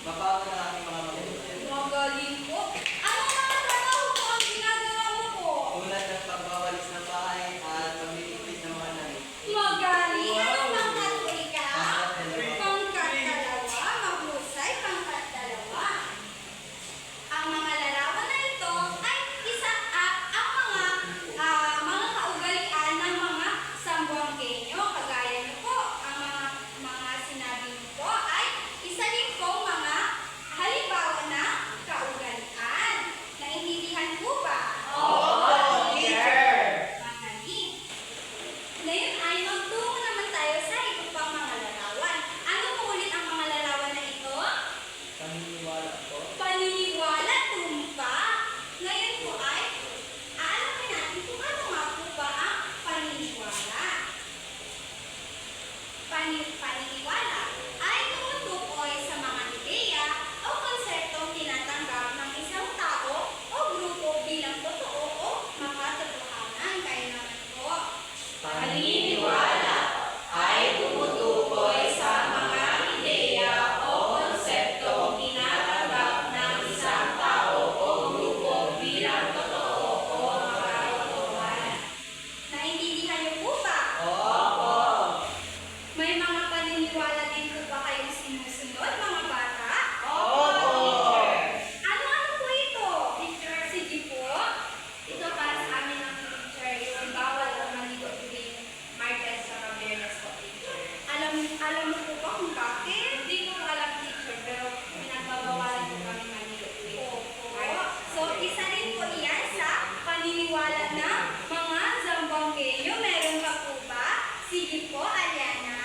Mabago na aking mga magulang. Magaling po. Ano mga trabaho po ang ginagawa mo po? Tulad ng pagbawalis ng bahay at pagliligpit ng mga namit. Magaling. Ano pangkat po ikaw? Pangkat Pangkat dalawa. Mahusay. Pangkat dalawa. Ang mga larawan na ito ay isa ang mga kaugalian ng mga Sambuangueño. Kagaya niyo po, ang mga sinabi niyo po ay isa din po mga halimbawa na kaugalian. Naintindihan po ba? Magaling. Ngayon ay magtungo naman tayo sa iba pang mga larawan. Ano po ulit ang mga larawan na ito? Paniniwala ko. Paniniwala, tumpa. Ngayon po ay aalamin natin kung ano nga po ba ang paniniwala. Paniniwala ay tumutukoy sa mga ideya o konseptong tinatanggap ng isang tao o grupo bilang totoo o makatotohanan. Kaya naman po, Paniniwala ay tumutukoy sa mga ideya o konseptong tinatanggap ng isang tao o grupo bilang totoo o makatotohanan. naintindihan niyo po ba? Opo. May mga paniniwala din po ba kayong sinusunod, mga bata? Opo. Ano-ano po ito? Sige po. Ito para sa amin ang teacher, yung bawal ang maligo tuwing Martes sa Biyernes po, teacher. Alam mo po ba kung bakit? Hindi ko alam, teacher, pero pinagbabawalan ko kami maligo tuwing Opo. Martes. So, isa rin po iyan sa paniniwala na mga Zamboangueño. Meron ka po ba? Sige po, Aliana.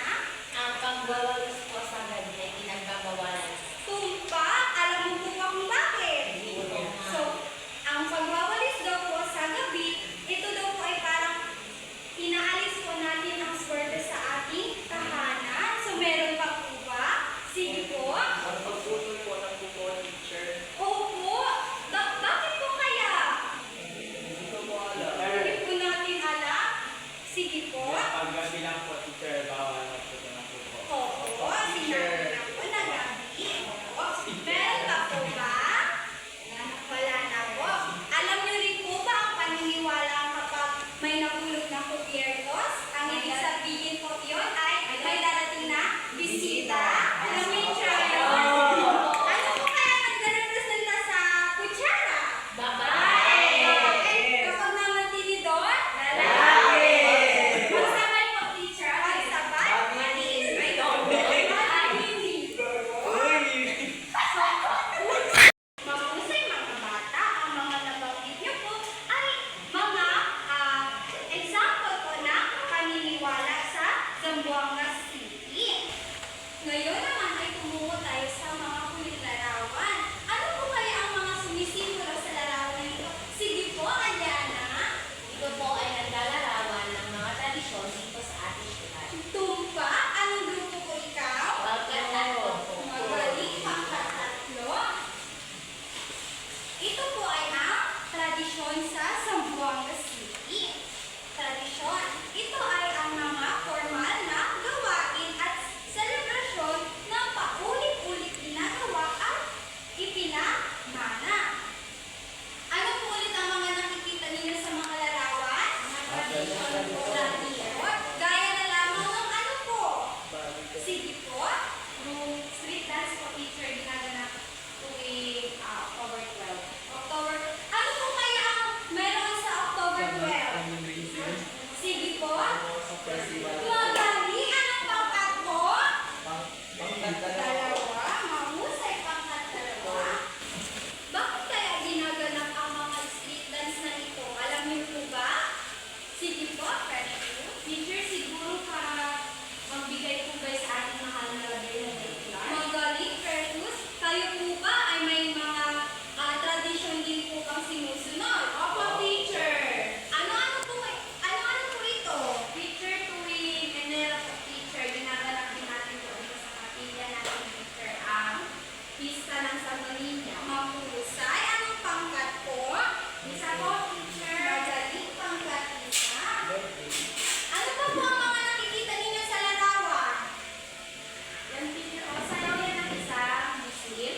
Ang pagbawalis po sa gabi ay pinagbabawalan. Tumpa, alam mo po ba kung bakit? So, ang pagwawalis daw po sa gabi, ito daw po ay parang inaalis po natin ang swerte sa ating tahanan. So, meron pa po ba? Sige po. Ang pagputol po ng buko, teacher. Opo. Bakit po kaya? Hindi ko po alam. Hindi po natin alam. Sige po. Paggabi lang po, teacher, bawal magputo ng buko. Oo. Sinabi lang po na gabi. Oo. Meron pa po ba? Wala na po. Alam niyo rin po ba ang paniniwala kapag may nahulog na kubyertos? Ang ibig sabihin po yun ay may darating na bisita. Alam niyo yung trial? Ano po kaya nagre-representa sa kutsara? Babae! Kapag naman tinidor? Lalaki! Magsabay po, teacher. Magsabay? Manis! Ay, hindi. Mahusay mga bata, ang mga nabanggit niyo po ay mga example po na paniniwala sa Zamboanga City. Ngayon naman ay tumungo tayo sa mga kulit larawan. Ano po kaya ang mga sumisimbolo sa larawan nito? Sige po, Aliana. Ito po ay naglalarawan ng mga tradisyon dito sa ating syudad. Tumpa, anong grupo po ikaw? Pagkatalo po. Magaling, pangkatatlo. Ito po ay ang tradisyon sa Zamboanga City. Tradisyon. Ito ay ang mga formal na gawain at selebrasyon na paulit-ulit ginagawa at ipinamana. Ano po ulit ang mga nakikita ninyo sa mga larawan? Tradisyon po. Gaya na lamang ng ano po? Sige po, yung street dance po, teacher, ginaganap tuwing October 12. Ano po kaya ang meron sa October 12? Sige po. Magaling, anong pangkat po? Pangkat Dalawa, mahusay pangkat dalawa. Bakit kaya ginaganap ang mga street dance na ito? Alam niyo po ba? Sige po, Precious. Teacher, siguro para magbigay po kayo sa ating mahal na magaling, Precious. Kayo po ba ay may mga tradisyon din po kang sinusunod? Opo, teacher. Ano-ano po ito? Teacher, tuwing Enero po, teacher, ginaganap din natin po dito sa kapilya natin, teacher, ang pista ng Santo Niño. Mahusay. Anong pangkat po? Isa po, teacher. Magaling, pangkat isa. Ano pa po ang mga nakikita ninyo sa larawan? Yan, teacher. O, sayaw yan ang isa. Muslim.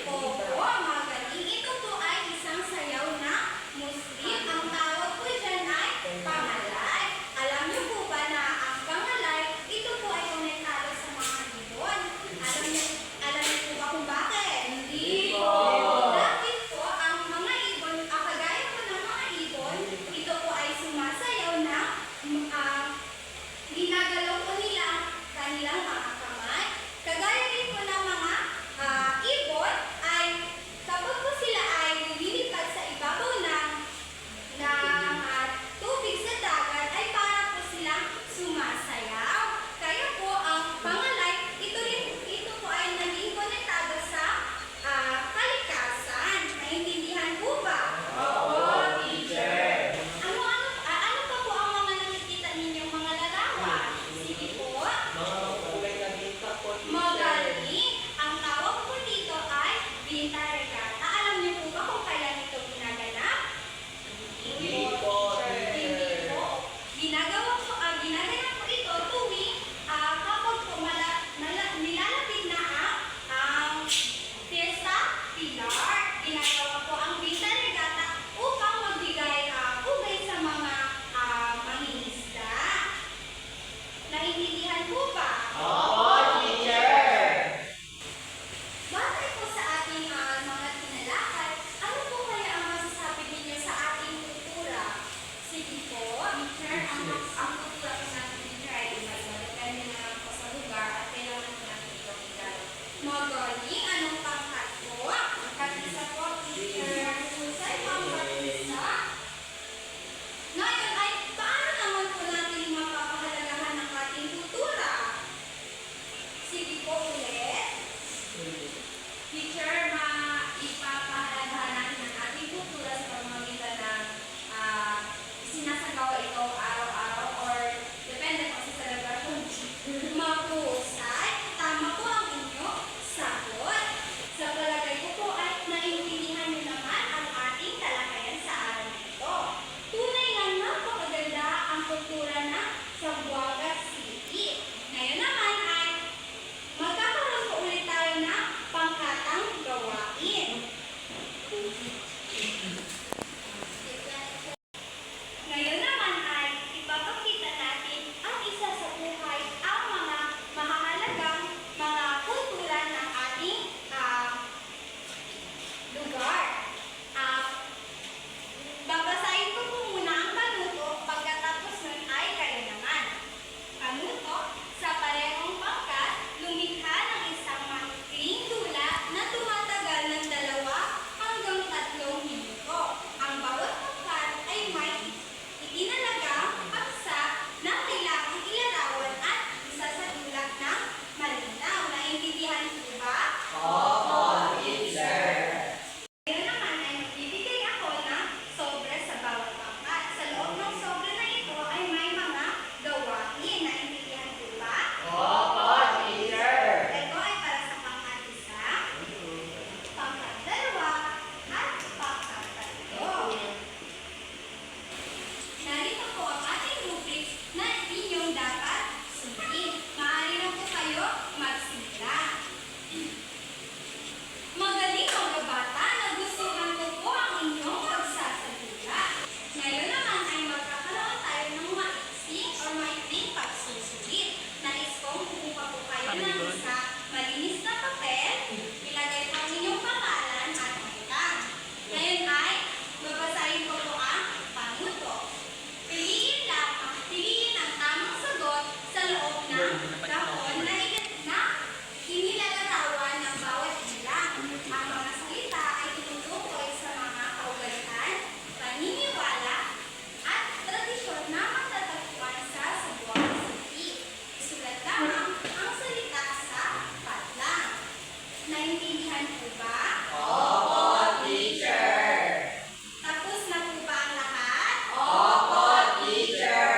Naiintindihan po ba? Opo, teacher. Tapos na po ba ang lahat? Opo, teacher.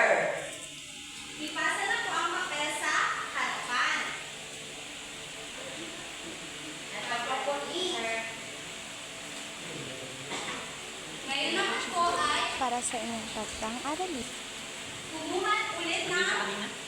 Ipasa na po ang papel sa harapan. Ito po, teacher. Ngayon naman po ay para sa inyong tatlong aralin. kumuha ulit ng